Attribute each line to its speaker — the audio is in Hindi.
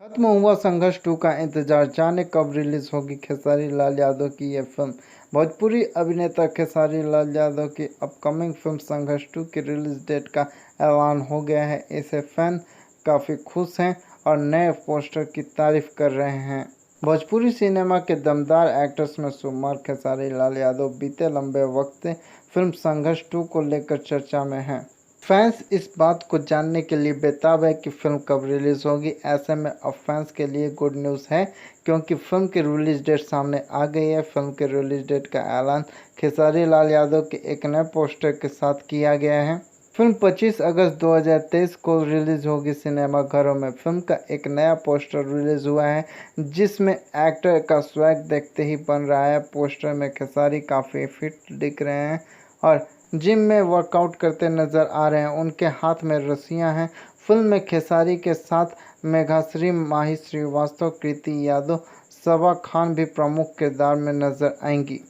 Speaker 1: खत्म हुआ संघर्ष 2 का इंतजार, जाने कब रिलीज होगी खेसारी लाल यादव की ये फिल्म। भोजपुरी अभिनेता खेसारी लाल यादव की अपकमिंग फिल्म संघर्ष 2 की रिलीज डेट का ऐलान हो गया है। इसे फैन काफ़ी खुश हैं और नए पोस्टर की तारीफ कर रहे हैं। भोजपुरी सिनेमा के दमदार एक्टर्स में शुमार खेसारी लाल यादव बीते लंबे वक्त से फिल्म संघर्ष 2 को लेकर चर्चा में हैं। फैंस इस बात को जानने के लिए बेताब है कि फिल्म कब रिलीज होगी। ऐसे में अब फैंस के लिए गुड न्यूज़ है, क्योंकि फिल्म की रिलीज डेट सामने आ गई है। फिल्म की रिलीज डेट का ऐलान खेसारी लाल यादव के एक नए पोस्टर के साथ किया गया है। फिल्म 25 अगस्त 2023 को रिलीज होगी सिनेमाघरों में। फिल्म का एक नया पोस्टर रिलीज हुआ है, जिसमें एक्टर का स्वैग देखते ही बन रहा है। पोस्टर में खेसारी काफ़ी फिट दिख रहे हैं और जिम में वर्कआउट करते नजर आ रहे हैं। उनके हाथ में रस्सियां हैं। फिल्म में खेसारी के साथ मेघाश्री, माही श्रीवास्तव, कृति यादव, सबा खान भी प्रमुख किरदार में नजर आएंगी।